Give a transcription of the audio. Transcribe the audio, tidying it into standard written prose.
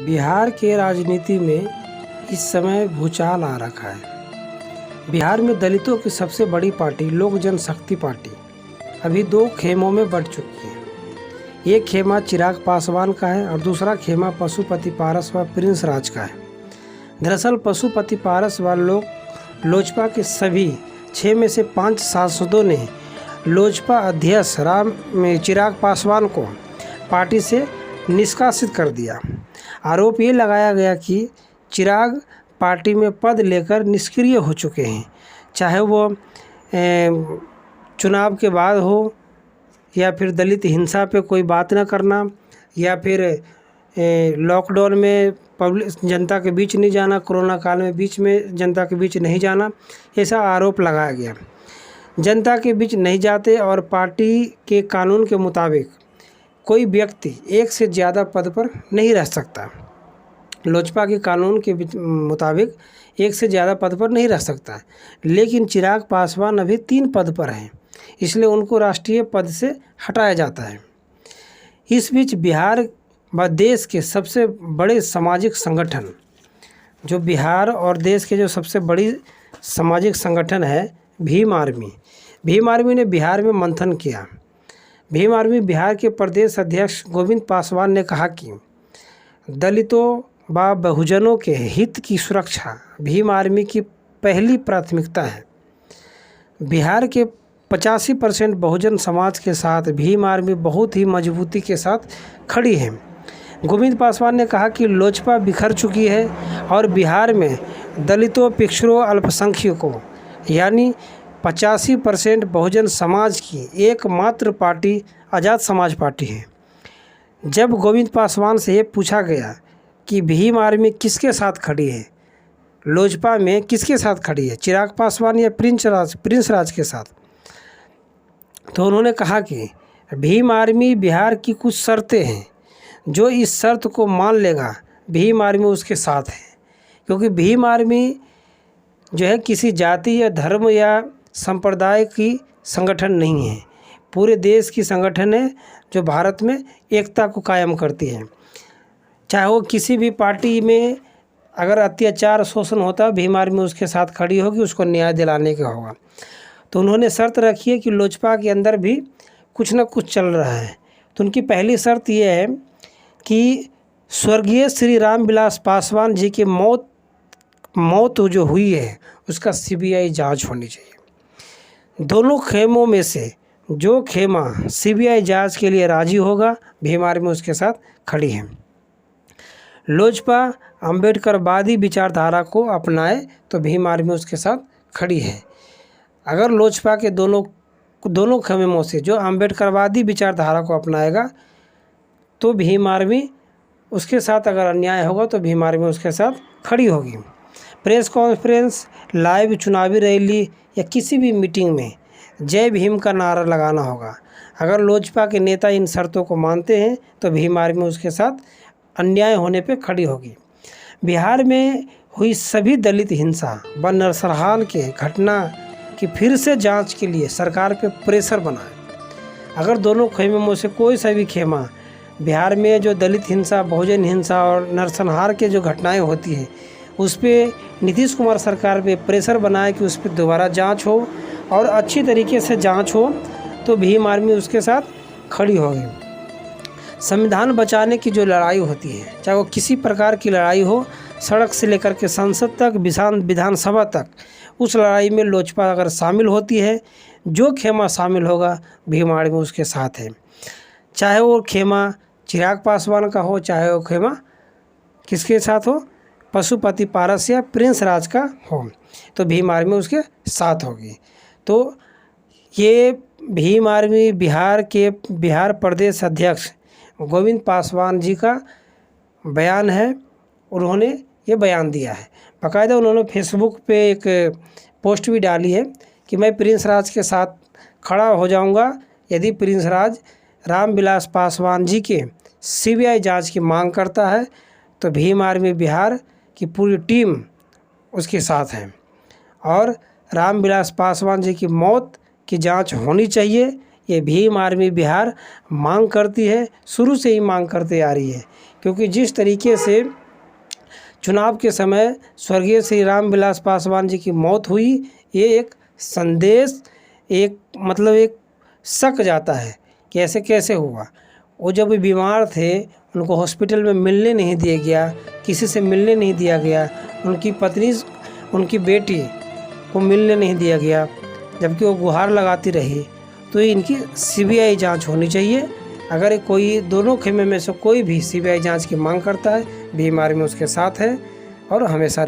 बिहार के राजनीति में इस समय भूचाल आ रखा है। बिहार में दलितों की सबसे बड़ी पार्टी लोक जनशक्ति पार्टी अभी दो खेमों में बढ़ चुकी है। एक खेमा चिराग पासवान का है और दूसरा खेमा पशुपति पारस व प्रिंस राज का है। दरअसल पशुपति पारस व लोजपा के सभी 6 में से 5 सांसदों ने लोजपा अध्यक्ष चिराग पासवान को पार्टी से निष्कासित कर दिया। आरोप ये लगाया गया कि चिराग पार्टी में पद लेकर निष्क्रिय हो चुके हैं, चाहे वो चुनाव के बाद हो या फिर दलित हिंसा पे कोई बात न करना या फिर लॉकडाउन में पब्लिक जनता के बीच नहीं जाना, कोरोना काल में बीच में जनता के बीच नहीं जाना, ऐसा आरोप लगाया गया। जनता के बीच नहीं जाते और पार्टी के कानून के मुताबिक कोई व्यक्ति एक से ज़्यादा पद पर नहीं रह सकता। लोजपा के कानून के मुताबिक एक से ज़्यादा पद पर नहीं रह सकता, लेकिन चिराग पासवान अभी 3 पद पर हैं, इसलिए उनको राष्ट्रीय पद से हटाया जाता है। इस बीच बिहार व देश के सबसे बड़े सामाजिक संगठन जो बिहार और देश के जो सबसे बड़ी सामाजिक संगठन है भीम आर्मी ने बिहार में मंथन किया। भीम आर्मी बिहार के प्रदेश अध्यक्ष गोविंद पासवान ने कहा कि दलितों व बहुजनों के हित की सुरक्षा भीम आर्मी की पहली प्राथमिकता है। बिहार के 85% बहुजन समाज के साथ भीम आर्मी बहुत ही मजबूती के साथ खड़ी है। गोविंद पासवान ने कहा कि लोजपा बिखर चुकी है और बिहार में दलितों, पिछड़ों, अल्पसंख्यकों यानी 85% बहुजन समाज की एकमात्र पार्टी आज़ाद समाज पार्टी है। जब गोविंद पासवान से ये पूछा गया कि भीम आर्मी किसके साथ खड़ी है, लोजपा में किसके साथ खड़ी है, चिराग पासवान या प्रिंस राज के साथ, तो उन्होंने कहा कि भीम आर्मी बिहार की कुछ शर्तें हैं, जो इस शर्त को मान लेगा भीम आर्मी उसके साथ है। क्योंकि भीम आर्मी जो है किसी जाति या धर्म या संप्रदाय की संगठन नहीं है, पूरे देश की संगठन है जो भारत में एकता को कायम करती है। चाहे वो किसी भी पार्टी में अगर अत्याचार शोषण होता है, भीम आर्मी उसके साथ खड़ी होगी, उसको न्याय दिलाने का होगा। तो उन्होंने शर्त रखी है कि लोजपा के अंदर भी कुछ न कुछ चल रहा है। तो उनकी पहली शर्त ये है कि स्वर्गीय श्री रामविलास पासवान जी की मौत जो हुई है उसका CBI जांच होनी चाहिए। दोनों खेमों में से जो खेमा CBI जांच के लिए राजी होगा, भीम आर्मी उसके साथ खड़ी है। लोजपा अम्बेडकरवादी विचारधारा को अपनाए तो भीम आर्मी उसके साथ खड़ी है। अगर लोजपा के दोनों खेमों से जो अम्बेडकरवादी विचारधारा को अपनाएगा तो भीम आर्मी उसके साथ, अगर अन्याय होगा तो भीम आर्मी उसके साथ खड़ी होगी। प्रेस कॉन्फ्रेंस, लाइव चुनावी रैली या किसी भी मीटिंग में जय भीम का नारा लगाना होगा। अगर लोजपा के नेता इन शर्तों को मानते हैं तो भीम आर्मी उसके साथ अन्याय होने पे खड़ी होगी। बिहार में हुई सभी दलित हिंसा व नरसंहार के घटना की फिर से जांच के लिए सरकार पे प्रेशर बनाए। अगर दोनों खेमों से कोई सा भी खेमा बिहार में जो दलित हिंसा, बहुजन हिंसा और नरसंहार के जो घटनाएं होती हैं उस पर नीतीश कुमार सरकार पे प्रेशर बनाए कि उस पर दोबारा जांच हो और अच्छी तरीके से जांच हो, तो भीम आर्मी उसके साथ खड़ी होगी। संविधान बचाने की जो लड़ाई होती है, चाहे वो किसी प्रकार की लड़ाई हो, सड़क से लेकर के संसद तक, विधानसभा तक, उस लड़ाई में लोजपा अगर शामिल होती है, जो खेमा शामिल होगा भीम आर्मी उसके साथ है। चाहे वो खेमा चिराग पासवान का हो, चाहे वो खेमा किसके साथ हो, पशुपति पारस या प्रिंस राज का हो, तो भीम आर्मी उसके साथ होगी। तो ये भीम आर्मी बिहार प्रदेश अध्यक्ष गोविंद पासवान जी का बयान है। उन्होंने ये बयान दिया है, बाकायदा उन्होंने फेसबुक पे एक पोस्ट भी डाली है कि मैं प्रिंस राज के साथ खड़ा हो जाऊंगा यदि प्रिंस राज रामविलास पासवान जी के CBI जांच की मांग करता है, तो भीम आर्मी बिहार की पूरी टीम उसके साथ है और रामविलास पासवान जी की मौत की जांच होनी चाहिए। ये भीम आर्मी बिहार मांग करती है, शुरू से ही मांग करते आ रही है, क्योंकि जिस तरीके से चुनाव के समय स्वर्गीय श्री रामविलास पासवान जी की मौत हुई, ये एक संदेश, एक मतलब एक शक जाता है कि ऐसे कैसे हुआ। वो जब बीमार थे, उनको हॉस्पिटल में मिलने नहीं दिया गया, किसी से मिलने नहीं दिया गया, उनकी पत्नी, उनकी बेटी को मिलने नहीं दिया गया, जबकि वो गुहार लगाती रही। तो इनकी सीबीआई जांच होनी चाहिए। अगर कोई दोनों खेमे में से कोई भी सीबीआई जांच की मांग करता है, बीमारी में उसके साथ है और हमेशा